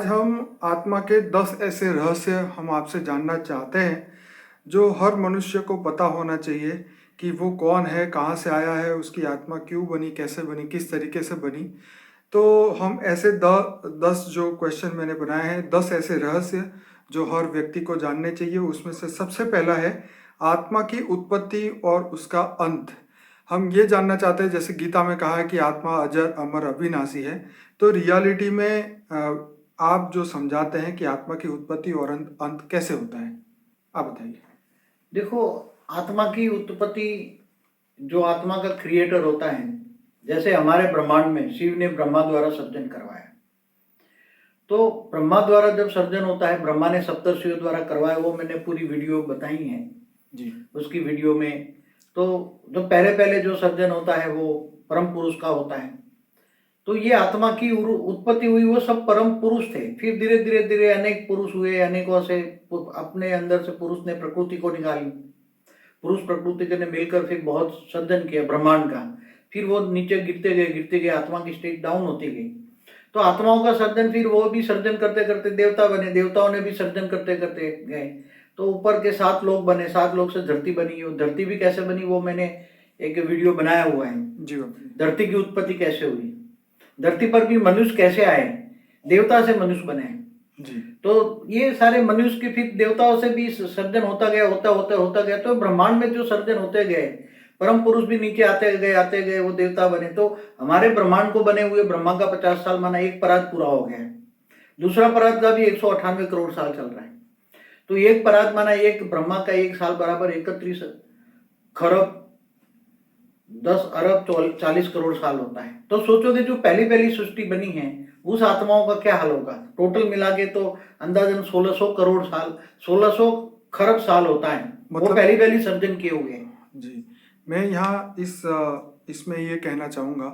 आज हम आत्मा के 10 ऐसे रहस्य हम आपसे जानना चाहते हैं जो हर मनुष्य को पता होना चाहिए कि वो कौन है, कहाँ से आया है, उसकी आत्मा क्यों बनी, कैसे बनी, किस तरीके से बनी। तो हम ऐसे 10 जो क्वेश्चन मैंने बनाए हैं, 10 ऐसे रहस्य जो हर व्यक्ति को जानने चाहिए। उसमें से सबसे पहला है आत्मा की उत्पत्ति और उसका अंत। हम ये जानना चाहते हैं, जैसे गीता में कहा है कि आत्मा अजर अमर अविनाशी है। तो रियलिटी में आप जो समझाते हैं कि आत्मा की उत्पत्ति और अंत कैसे होता है, आप बताइए। देखो, आत्मा की उत्पत्ति, जो आत्मा का क्रिएटर होता है, जैसे हमारे ब्रह्मांड में शिव ने ब्रह्मा द्वारा सर्जन करवाया। तो ब्रह्मा द्वारा जब सर्जन होता है, ब्रह्मा ने सप्तर्षियों द्वारा करवाया, वो मैंने पूरी वीडियो बताई है जी। उसकी वीडियो में। तो जो पहले पहले जो सर्जन होता है वो परम पुरुष का होता है। तो ये आत्मा की उत्पत्ति हुई, वो सब परम पुरुष थे। फिर धीरे धीरे धीरे अनेक पुरुष हुए, अनेकों से अपने अंदर से पुरुष ने प्रकृति को निकाली। पुरुष प्रकृति ने मिलकर फिर बहुत सर्जन किया ब्रह्मांड का। फिर वो नीचे गिरते गए, आत्मा की स्टेज डाउन होती गई। तो आत्माओं का सर्जन, फिर वो भी सर्जन करते करते देवता बने, देवताओं ने भी सर्जन करते करते गए। तो ऊपर के 7 लोग बने, 7 लोग से धरती बनी। वो धरती भी कैसे बनी वो मैंने एक वीडियो बनाया हुआ है। जी। धरती की उत्पत्ति कैसे हुई, धरती पर भी मनुष्य कैसे आए, देवता से मनुष्य बने। जी। तो ये सारे मनुष्य के फिर देवताओं से भी सर्जन होता गया, होता गया। तो ब्रह्मांड में जो सर्जन होते गए, परम पुरुष भी नीचे आते गए, वो देवता बने। तो हमारे ब्रह्मांड को बने हुए ब्रह्मा का 50 साल माना एक परात पूरा हो गया है। दूसरा परात का भी 198 करोड़ साल चल रहा है। तो एक परात माना, एक ब्रह्मा का एक साल बराबर 31 खरब 10 अरब 40 करोड़ साल होता है। तो सोचोगे जो पहली पहली सृष्टि बनी है, उस आत्माओं का क्या हाल होगा। टोटल मिला के तो अंदाजन 1600 करोड़ साल, 1600 खरब साल होता है। वो पहली पहली सर्जन किए हुए हैं। जी। मैं यहाँ इसमें ये कहना चाहूँगा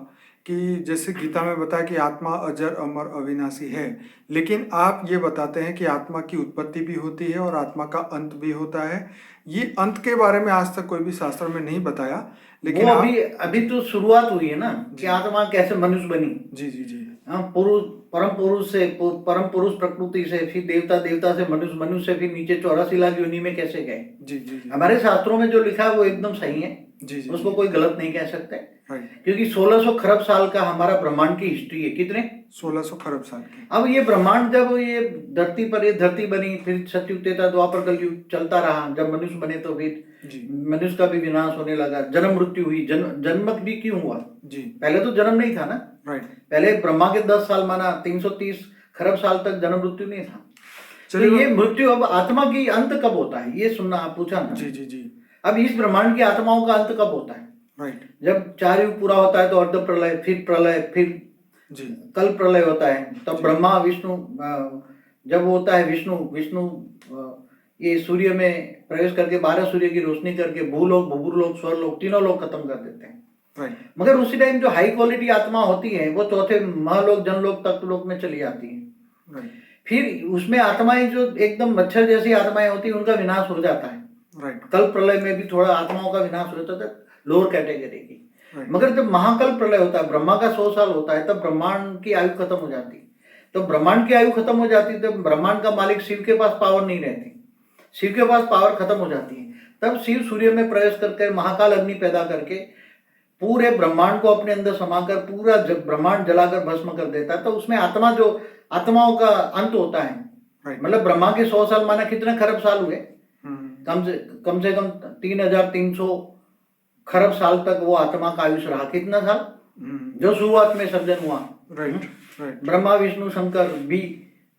कि जैसे गीता में बताया कि आत्मा अजर अमर अविनाशी है, लेकिन आप ये बताते हैं कि आत्मा की उत्पत्ति भी होती है और आत्मा का अंत भी होता है। ये अंत के बारे में आज तक कोई भी शास्त्र में नहीं बताया, लेकिन वो अभी तो शुरुआत हुई है ना कि आत्मा कैसे मनुष्य बनी। जी जी जी। हाँ, पुरुष, परम पुरुष प्रकृति से, फिर देवता, देवता से मनुष्य, मनुष्य से फिर नीचे 84 लाख योनि में कैसे गए। जी जी जी। हमारे शास्त्रों में जो लिखा है वो एकदम सही है। जी जी। उसको कोई गलत नहीं कह सकते, राइट। क्योंकि 1600 खरब साल का हमारा ब्रह्मांड की हिस्ट्री है। कितने? 1600 खरब साल की। अब ये ब्रह्मांड जब ये धरती बनी, फिर सतयुग त्रेता द्वापर कलयुग चलता रहा। जब मनुष्य बने तो फिर मनुष्य का भी विनाश होने लगा, जन्म मृत्यु हुई। जन्म भी क्यों हुआ? जी। पहले तो जन्म नहीं था ना। राइट। पहले ब्रह्मा के 10 साल माना 330 खरब साल तक जन्म मृत्यु नहीं था। तो ये मृत्यु, अब आत्मा की अंत कब होता है ये सुनना, आप पूछा ना। जी जी जी। अब इस ब्रह्मांड की आत्माओं का अंत कब होता है? राइट। जब 4 युग पूरा होता है तो अर्ध प्रलय, फिर प्रलय, फिर जी कल प्रलय होता है। तब ब्रह्मा विष्णु, जब होता है विष्णु ये सूर्य में प्रवेश करके 12 सूर्य की रोशनी करके भूलोक, भूगुरलोक, स्वर्लोक, तीनों लोग खत्म कर देते हैं। राइट। मगर उसी टाइम जो हाई क्वालिटी आत्मा होती है वो चौथे महलोक, जनलोक, तत्वलोक में चली जाती है। राइट। फिर उसमें आत्माएं जो एकदम मच्छर जैसी आत्माएं होती है, उनका विनाश हो जाता है। राइट। कल प्रलय में भी थोड़ा आत्माओं का विनाश हो जाता है, लोअर कैटेगरी की। मगर जब महाकल प्रलय होता है, ब्रह्मा का 100 साल होता है, तब ब्रह्मांड की आयु खत्म हो जाती है। तो ब्रह्मांड की आयु खत्म हो जाती है, तब ब्रह्मांड का मालिक शिव के पास पावर नहीं रहती, शिव के पास पावर खत्म हो जाती है। तब शिव सूर्य में प्रवेश करके महाकाल अग्नि पैदा करके पूरे ब्रह्मांड को अपने अंदर समाकर पूरा ब्रह्मांड जलाकर भस्म कर देता है। तो उसमें आत्मा, जो आत्माओं का अंत होता है, मतलब ब्रह्मा के 100 साल माना कितने खरब साल हुए? कम से कम 3300 खरब साल तक वो आत्मा का आयुष रहा। कितना साल? जो शुरुआत में सर्जन हुआ। राइट। ब्रह्मा विष्णु शंकर भी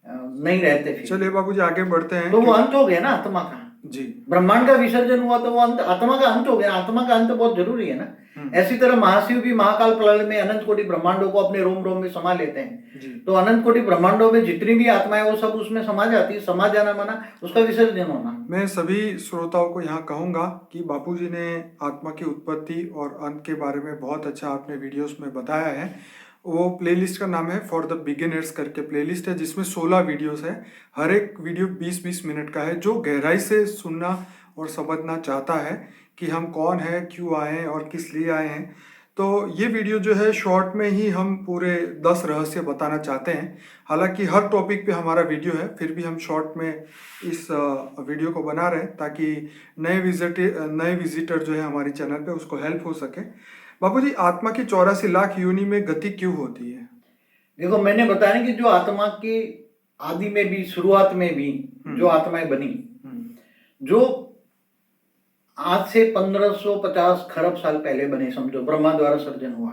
नहीं रहते फिर। चलिए बाबूजी आगे बढ़ते हैं। तो वो अंत हो गया ना आत्मा का। जी। ब्रह्मांड का विसर्जन हुआ तो वो अंत, आत्मा का अंत हो गया। आत्मा का अंत बहुत जरूरी है ना। ऐसी तरह महाशिव भी महाकाल प्रलय में अनंत कोटि ब्रह्मांडों को अपने रोम रोम में समा लेते हैं। जी। तो अनंत कोटि ब्रह्मांडों में जितनी भी आत्माएं वो सब उसमें समा जाती है। समा जाना माना उसका विसर्जन होना। मैं सभी श्रोताओं को यहाँ कहूँगा कि बापूजी ने आत्मा की उत्पत्ति और अंत के बारे में बहुत अच्छा आपने वीडियोस में बताया है। वो प्लेलिस्ट का नाम है फॉर द बिगिनर्स करके प्लेलिस्ट है, जिसमें 16 वीडियोस है। हर एक वीडियो 20-20 मिनट का है। जो गहराई से सुनना और समझना चाहता है कि हम कौन है, क्यों आए हैं और किस लिए आए हैं, तो ये वीडियो जो है शॉर्ट में ही हम पूरे 10 रहस्य बताना चाहते हैं। हालांकि हर टॉपिक पे हमारा वीडियो है, फिर भी हम शॉर्ट में इस वीडियो को बना रहे हैं ताकि नए विजिटर जो है हमारे चैनल पे उसको हेल्प हो सके। बापूजी, आत्मा की 84 लाख योनि में गति क्यों होती है? देखो, मैंने बताया कि जो आत्मा की आदि में भी, शुरुआत में भी जो आत्माएं बनी, जो आज से 1550 खरब साल पहले बने, समझो ब्रह्मा द्वारा सर्जन हुआ,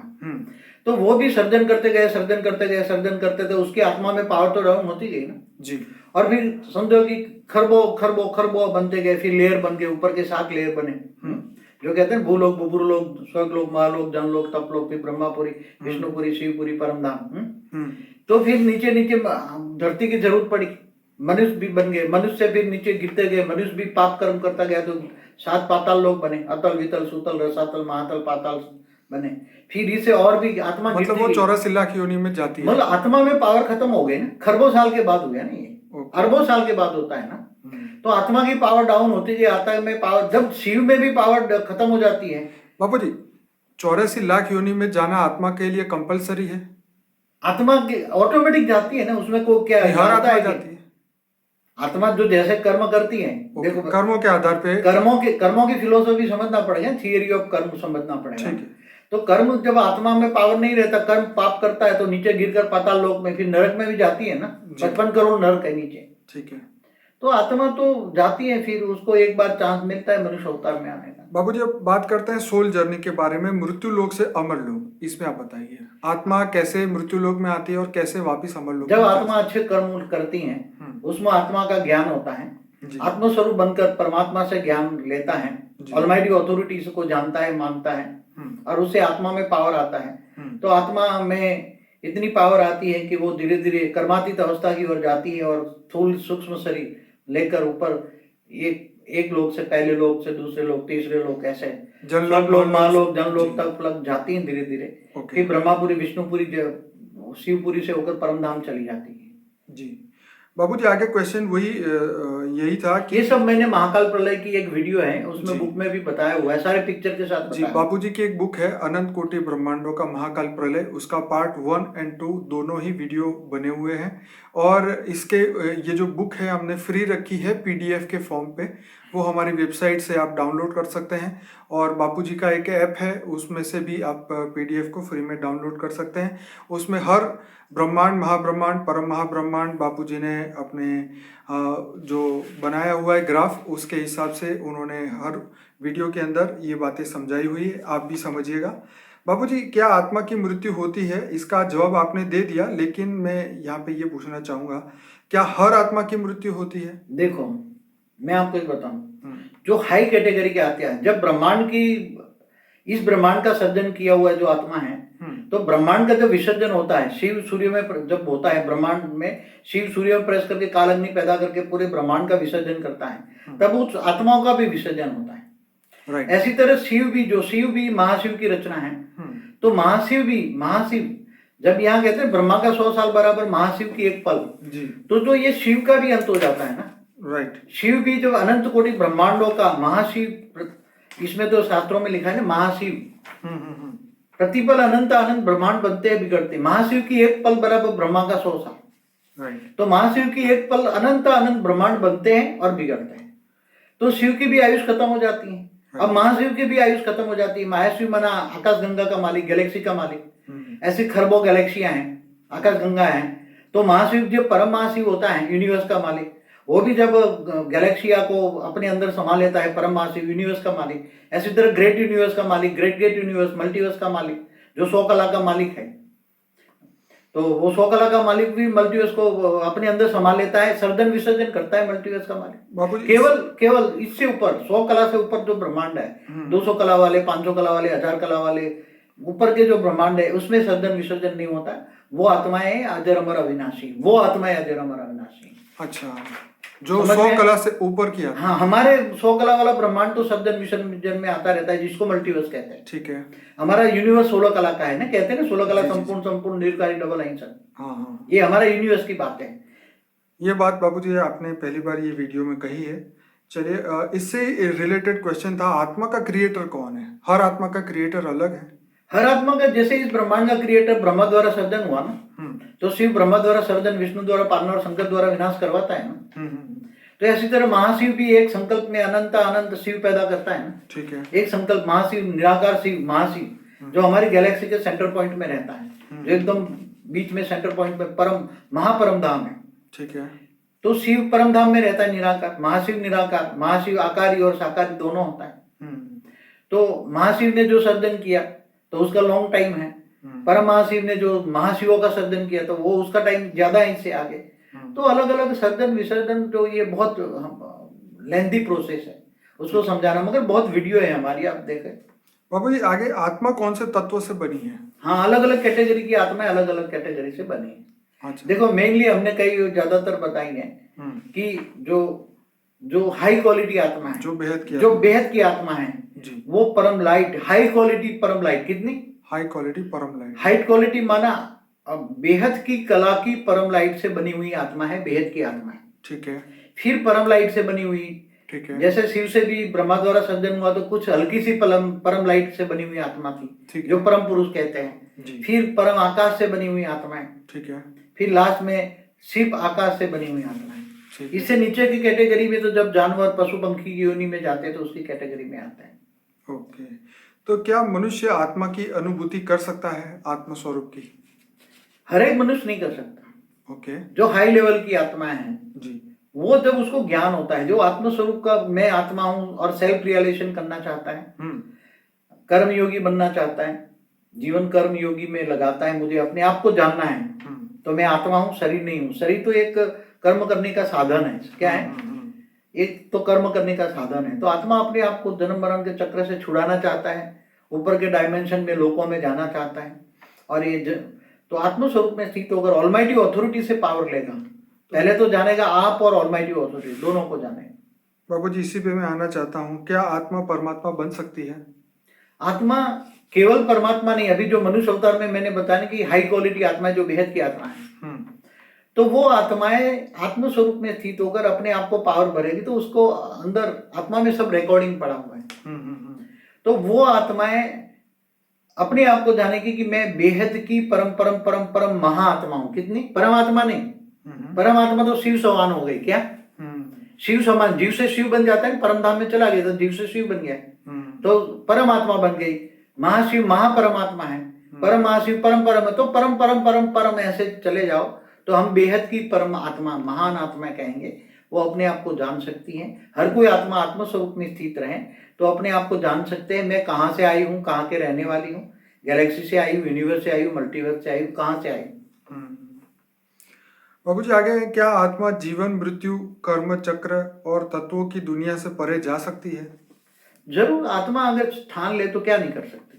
तो वो भी सर्जन करते गए, सर्जन करते गए, सर्जन करते थे, उसकी आत्मा में पावर तो डाउन होती गई ना जी। और फिर समझो कि खरबों खरबों खरबों बनते गए, फिर लेयर बन गए, ऊपर के 7 लेयर बने, जो कहते हैं भूलोक, बुभुरलोक, स्वर्गलोक, महालोक, जनलोक, तपलोक, फिर ब्रह्मापुरी, विष्णुपुरी, शिवपुरी, परमधाम। तो फिर नीचे नीचे धरती की जरूरत पड़ी, मनुष्य भी बन गए, मनुष्य से फिर नीचे गिरते गए, मनुष्य भी पाप कर्म करता गया, तो 7 पाताल लोक बने, अतल, वितल, सुतल, रसातल, महातल, पाताल बने। फिर इसे और भी आत्मा मतलब वो 84 लाख योनि में जाती है। मतलब आत्मा में पावर खत्म हो गई ना, खरबों साल के बाद हुआ ना, ये अरबों साल के बाद होता है ना। तो आत्मा की पावर डाउन होती गई, आत्मा में पावर, जब शिव में भी पावर खत्म हो जाती है। बापू जी, 84 लाख योनि में जाना आत्मा के लिए कंपलसरी है? आत्मा की ऑटोमेटिक जाती है ना, उसमें को क्या हर आत्मा जाती है? आत्मा जो जैसे कर्म करती है, देखो कर्मों के आधार पे, कर्मों की फिलोसफी समझना पड़ेगा, थियरी ऑफ कर्म समझना पड़ेगा। तो कर्म, जब आत्मा में पावर नहीं रहता, कर्म पाप करता है, तो नीचे गिरकर पाताल लोक में, फिर नरक में भी जाती है ना, 55 करोड़ नरक है नीचे। ठीक है। तो आत्मा तो जाती है, फिर उसको एक बार चांस मिलता है मनुष्य अवतार में आने का। बाबूजी, अब बात करते हैं सोल जर्नी के बारे में, मृत्यु लोक से अमर लोक, इसमें आप बताइए आत्मा कैसे मृत्यु लोक में आती है और कैसे वापिस अमर लोक? जब आत्मा अच्छे कर्म करती है, उसमें आत्मा का ज्ञान होता है, आत्मस्वरूप बनकर परमात्मा से ज्ञान लेता है, ऑलमाइटी अथॉरिटी को जानता है, मानता है, और उससे आत्मा में पावर आता है। तो आत्मा में इतनी पावर आती है कि वो धीरे धीरे कर्मातीत अवस्था की ओर जाती है, और स्थूल सूक्ष्म शरीर लेकर ऊपर एक लोक से, पहले लोक से दूसरे लोक, तीसरे लोक, ऐसे जनलोक, महालोक, जनलोक तक लग जाती है धीरे धीरे। फिर ब्रह्मापुरी, विष्णुपुरी, शिवपुरी से होकर परमधाम चली जाती है। जी बाबूजी, आगे क्वेश्चन वही यही था कि ये सब मैंने महाकाल प्रलय की एक वीडियो है, उसमें बुक में भी बताया हुआ है, सारे पिक्चर के साथ। जी, बाबूजी की एक बुक है अनंत कोटि ब्रह्मांडों का महाकाल प्रलय, उसका पार्ट 1 और 2 दोनों ही वीडियो बने हुए हैं। और इसके ये जो बुक है हमने फ्री रखी है PDF के फॉर्म पे, वो हमारी वेबसाइट से आप डाउनलोड कर सकते हैं। और बापूजी का एक ऐप है, उसमें से भी आप PDF को फ्री में डाउनलोड कर सकते हैं। उसमें हर ब्रह्मांड, महाब्रह्मांड, परम महाब्रह्मांड बापूजी ने अपने जो बनाया हुआ है ग्राफ, उसके हिसाब से उन्होंने हर वीडियो के अंदर ये बातें समझाई हुई है, आप भी समझिएगा। बापूजी, क्या आत्मा की मृत्यु होती है? इसका जवाब आपने दे दिया, लेकिन मैं यहाँ पे ये पूछना चाहूँगा, क्या हर आत्मा की मृत्यु होती है? देखो, मैं आपको एक बताऊं, जो हाई कैटेगरी के आते हैं, जब ब्रह्मांड की, इस ब्रह्मांड का सर्जन किया हुआ जो आत्मा है, तो ब्रह्मांड का जब विसर्जन होता है, शिव सूर्य में जब होता है, ब्रह्मांड में शिव सूर्य में प्रेस करके काल अग्नि पैदा करके पूरे ब्रह्मांड का विसर्जन करता है, तब उस आत्माओं का भी विसर्जन होता है। ऐसी तरह शिव भी महाशिव की रचना है। तो महाशिव जब यहाँ कहते हैं ब्रह्मा का 100 साल बराबर महाशिव की एक पल, तो जो ये शिव का भी अंत हो जाता है ना। राइट। शिव भी जब अनंत कोटि ब्रह्मांडों का महाशिव, इसमें तो शास्त्रों में लिखा है ना, महाशिव प्रतिपल अनंत अनंत ब्रह्मांड बनते हैं, बिगड़ते। महाशिव की एक पल बराबर ब्रह्मा का 100 साल। तो महाशिव की एक पल अनंत अनंत ब्रह्मांड बनते हैं और बिगड़ते हैं। तो शिव की भी आयुष खत्म हो जाती है। अब महाशिव की भी आयुष खत्म हो जाती है। महाशिव मना आकाश गंगा का मालिक, गैलेक्सी का मालिक। ऐसी खरबों गैलेक्सियां हैं, आकाश गंगा है। तो महाशिव जो परम महाशिव होता है, यूनिवर्स का मालिक, वो भी जब गैलेक्सिया को अपने अंदर समा लेता है, परम महाशिव यूनिवर्स का मालिक। ऐसी तरह ग्रेट यूनिवर्स का मालिक, ग्रेट यूनिवर्स, मल्टीवर्स का मालिक, जो 100 कला का मालिक है, तो वो 100 कला का मालिक भी मल्टीवर्स को अपने अंदर संभाल लेता है, सर्जन विसर्जन करता है मल्टीवर्स का मालिक। केवल इससे ऊपर 100 कला से ऊपर जो ब्रह्मांड है, 200 कला वाले, 500 कला वाले, 1000 कला वाले, ऊपर के जो ब्रह्मांड है, उसमें सर्जन विसर्जन नहीं होता। वो आत्माएं अजर अमर अविनाशी, वो आत्माएं अजर अमर अविनाशी। अच्छा, जो 100 कला से ऊपर किया। हाँ, हमारे 100 कला वाला ब्रह्मांड तो सर्जन विसर्जन में आता रहता है, जिसको मल्टीवर्स कहते हैं। ठीक है। हमारा यूनिवर्स 16 कला का है ना, कहते हैं ना 16 कला संपूर्ण निर्कारी डबल अहिंसा। हाँ, ये हमारा यूनिवर्स की बात है। ये बात बाबूजी आपने पहली बार ये वीडियो में कही है। चलिए, इससे रिलेटेड क्वेश्चन था, आत्मा का क्रिएटर कौन है? हर आत्मा का क्रिएटर अलग है? हर आत्मा का, जैसे इस ब्रह्मांड का क्रिएटर ब्रह्मा द्वारा सर्जन हुआ ना, तो शिव ब्रह्मा द्वारा सर्जन, विष्णु द्वारा पालना और शंकर द्वारा विनाश करवाता है ना। तो ऐसी तरह महाशिव भी एक संकल्प में अनंत अनंत शिव पैदा करता है ना। ठीक है। एक संकल्प महाशिव, निराकार शिव, महाशिव जो हमारी गैलेक्सी के सेंटर पॉइंट में रहता है, जो एकदम बीच में सेंटर पॉइंट में परम महापरम धाम है। ठीक है। तो शिव परम धाम में रहता है निराकार, महाशिव निराकार, महाशिव आकारी और साकारी दोनों होता है। तो महाशिव ने जो सर्जन किया तो उसका लॉन्ग टाइम है, परम महाशिव ने जो महाशिवों का सर्जन किया तो वो उसका टाइम ज्यादा है इससे आगे। तो अलग अलग सर्जन विसर्जन, तो ये बहुत लेंथी प्रोसेस है उसको समझाना, मगर बहुत वीडियो है हमारी, आप देखें। बाबू जी, आगे आत्मा कौन से तत्वों से बनी है? हाँ, अलग अलग कैटेगरी की आत्मा अलग अलग कैटेगरी से बनी है। अच्छा। देखो, मेनली हमने कई ज्यादातर बताई है कि जो हाई क्वालिटी आत्मा है, जो बेहद की आत्मा है जी, वो परम लाइट, हाई क्वालिटी परम लाइट। कितनी हाई क्वालिटी परम लाइट? हाई क्वालिटी माना बेहद की कला की परम लाइट से बनी हुई आत्मा है, बेहद की आत्मा है। ठीक है। फिर परम लाइट से बनी हुई, ठीक है। जैसे शिव से भी ब्रह्मा द्वारा सर्जन हुआ तो कुछ हल्की सी परम लाइट से बनी हुई आत्मा थी, जो परम पुरुष कहते हैं। फिर परम आकाश से बनी हुई आत्मा है। ठीक है। फिर लास्ट में शिव आकाश से बनी हुई आत्मा है। इससे नीचे की कैटेगरी में तो जब जानवर पशु पंखी की योनि में जाते हैं तो उसकी कैटेगरी में आता है। ओके। तो क्या मनुष्य आत्मा की अनुभूति कर सकता है, आत्म स्वरूप की? हर एक मनुष्य नहीं कर सकता। ओके। जो हाई लेवल की आत्मा है जी, वो जब उसको ज्ञान होता है, जो आत्म स्वरूप का मैं आत्मा हूं और सेल्फ रियलाइजेशन करना चाहता है, कर्म योगी बनना चाहता है, जीवन कर्म योगी में लगाता है, मुझे अपने आप को जानना है, तो मैं आत्मा हूं, शरीर नहीं हूं। शरीर तो एक कर्म करने का साधन है। क्या है? एक तो कर्म करने का साधन है। तो आत्मा अपने आप को जन्म मरण के चक्र से छुड़ाना चाहता है, ऊपर के डायमेंशन में, लोकों में जाना चाहता है। और ये तो आत्म स्वरूप में स्थित होकर ऑलमाइटी ऑथोरिटी से पावर लेगा। पहले तो जानेगा आप और ऑलमाइटी ऑथोरिटी दोनों को जाने। बाबू जी, इसी पे मैं आना चाहता हूँ, क्या आत्मा परमात्मा बन सकती है? आत्मा केवल परमात्मा नहीं, अभी जो मनुष्य अवतार में मैंने बताया कि हाई क्वालिटी आत्मा जो बेहद की आत्मा है, तो वो आत्माएं आत्म स्वरूप में स्थित होकर अपने आप को पावर भरेगी, तो उसको अंदर आत्मा में सब रिकॉर्डिंग पड़ा हुआ है। तो वो आत्माएं अपने आप को जानेगी कि मैं बेहद की परम परम परम परम महाआत्मा हूं। कितनी परमात्मा नहीं, परमात्मा तो शिव समान हो गई। क्या? शिव समान, जीव से शिव बन जाता है, परम धाम में चला गया तो जीव से शिव बन गया, तो परमात्मा बन गई। महाशिव महापरमात्मा है, परम महाशिव परम परम है, तो परम परम परम परम ऐसे चले जाओ तो हम बेहद की परम आत्मा, महान आत्मा कहेंगे। वो अपने आप को जान सकती है। हर कोई आत्मा आत्म स्वरूप में स्थित रहे तो अपने आप को जान सकते हैं, मैं कहाँ से आई हूँ, कहाँ के रहने वाली हूँ, गैलेक्सी से आई हूँ, यूनिवर्स से आई हूँ, मल्टीवर्स से आई हूँ, कहाँ से आई हूँ। बाबू जी, आगे क्या आत्मा जीवन मृत्यु कर्म चक्र और तत्वों की दुनिया से परे जा सकती है? जरूर, आत्मा अगर ठान ले तो क्या नहीं कर सकती,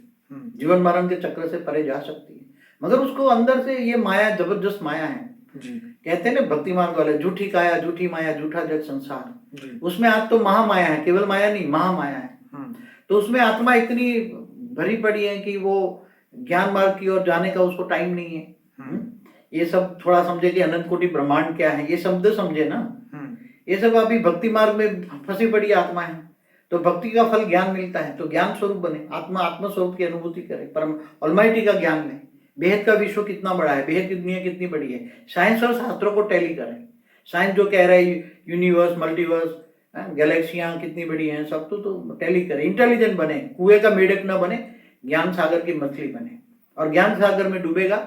जीवन मरण के चक्र से परे जा सकती है। मगर उसको अंदर से ये माया, जबरदस्त माया है जी। कहते हैं ना भक्ति मार्ग वाले, झूठी काया झूठी माया झूठा जग संसार, उसमें आज तो महामाया है, केवल माया नहीं महामाया है। तो उसमें आत्मा इतनी भरी पड़ी है कि वो ज्ञान मार्ग की ओर जाने का उसको टाइम नहीं है। ये सब थोड़ा समझे कि अनंत कोटि ब्रह्मांड क्या है, ये शब्द समझे ना। ये सब अभी भक्ति मार्ग में फंसी पड़ी आत्मा है। तो भक्ति का फल ज्ञान मिलता है, तो ज्ञान स्वरूप बने, आत्मा आत्म स्वरूप की अनुभूति करे, परम ऑलमाइटी का ज्ञान ले। बेहद का विश्व कितना बड़ा है, बेहद की दुनिया कितनी बड़ी है, साइंस और शास्त्रों को टैली करें। साइंस जो कह रहा है यूनिवर्स मल्टीवर्स गैलेक्सियां कितनी बड़ी हैं, सब तो टैली करें। इंटेलिजेंट बने, कुएं का मेढक न बने, ज्ञान सागर की मछली बने। और ज्ञान सागर में डूबेगा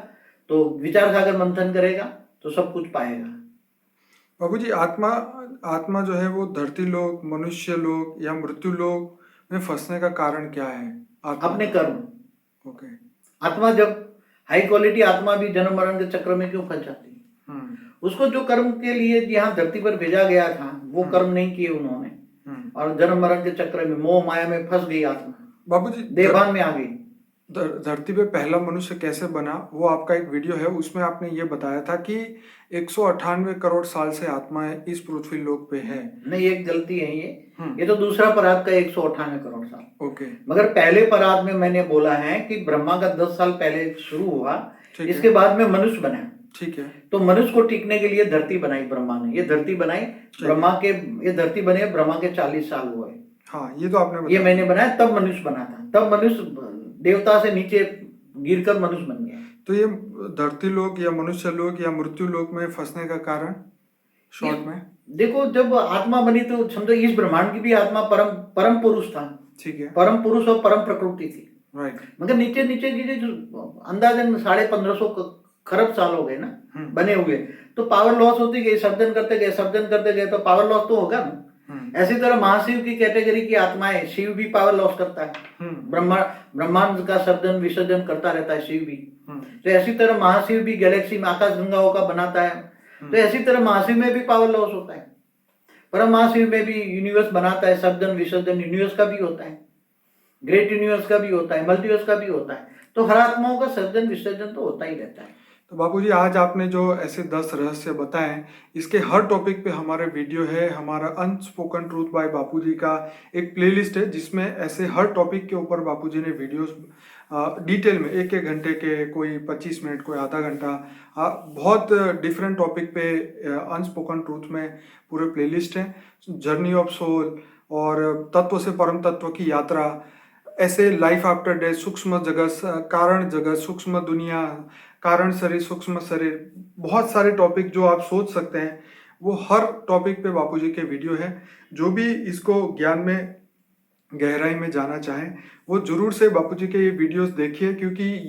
तो विचार सागर मंथन करेगा तो सब कुछ पाएगा। बाबू जी, आत्मा जो है वो धरती लोक, मनुष्य लोक या मृत्यु लोक में फंसने का कारण क्या है? अपने कर्म। ओके। आत्मा जब हाई क्वालिटी आत्मा भी जन्म मरण के चक्र में क्यों फंस जाती है? उसको जो कर्म के लिए यहाँ धरती पर भेजा गया था वो कर्म नहीं किए उन्होंने, और जन्म मरण के चक्र में मोह माया में फंस गई आत्मा, बाबूजी देहभान में आ गई। धरती पे पहला मनुष्य कैसे बना, वो आपका एक वीडियो है, उसमें आपने ये बताया था कि 198 करोड़ साल से आत्माएं इस पृथ्वी लोक पे है। नहीं, एक गलती है ये तो दूसरा परात का 198 करोड़ साल। ओके। मगर पहले परात में मैंने बोला है कि ब्रह्मा का 10 साल पहले शुरू हुआ, इसके बाद में मनुष्य बना। ठीक है। तो मनुष्य को टिकने के लिए धरती बनाई ब्रह्मा ने, ये धरती बनाई ब्रह्मा के, ये धरती बने ब्रह्मा के 40 साल हुए। हाँ, ये तो आपने ये मैंने बनाया, तब मनुष्य बना था। तब मनुष्य देवता से नीचे गिरकर मनुष्य बन गए। तो ये धरती लोक या मनुष्य लोक या मृत्यु लोक में फंसने का कारण शॉर्ट में, देखो, जब आत्मा बनी तो समझो इस ब्रह्मांड की भी आत्मा परम परम पुरुष था, ठीक है, परम पुरुष और परम प्रकृति थी। राइट, मगर नीचे नीचे की जो अंदाजन 1550 खरब साल हो गए ना बने हुए, तो पावर लॉस होती गई, सर्जन करते गए तो पावर लॉस तो होगा ना। ऐसी तरह महाशिव की कैटेगरी की आत्माएं, शिव भी पावर लॉस करता है, ब्रह्मांड का सर्जन विसर्जन करता रहता है शिव भी। तो ऐसी तरह महाशिव भी गैलेक्सी में आकाश गंगाओं का बनाता है, तो ऐसी तरह महाशिव में भी पावर लॉस होता है। परम महाशिव में भी यूनिवर्स बनाता है, सर्जन विसर्जन यूनिवर्स का भी होता है, ग्रेट यूनिवर्स का भी होता है, मल्टीवर्स का भी होता है। तो हर आत्माओं का सर्जन विसर्जन तो होता ही रहता है। तो बापूजी आज आपने जो ऐसे 10 रहस्य बताए, इसके हर टॉपिक पे हमारे वीडियो है, हमारा अनस्पोकन ट्रूथ बाय बापूजी का एक प्लेलिस्ट है जिसमें ऐसे हर टॉपिक के ऊपर बापूजी ने वीडियोस डिटेल में 1-1 घंटे के, कोई 25 मिनट, कोई आधा घंटा, बहुत डिफरेंट टॉपिक पे अनस्पोकन ट्रूथ में पूरे प्लेलिस्ट है। जर्नी ऑफ सोल और तत्व से परम तत्व की यात्रा, ऐसे लाइफ आफ्टर डेथ, सूक्ष्म जगत, कारण जगत, सूक्ष्म दुनिया, कारण शरीर, सूक्ष्म शरीर, बहुत सारे टॉपिक जो आप सोच सकते हैं वो हर टॉपिक पे बापूजी के वीडियो है। जो भी इसको ज्ञान में गहराई में जाना चाहें वो जरूर से बापूजी के ये वीडियोस देखिए, क्योंकि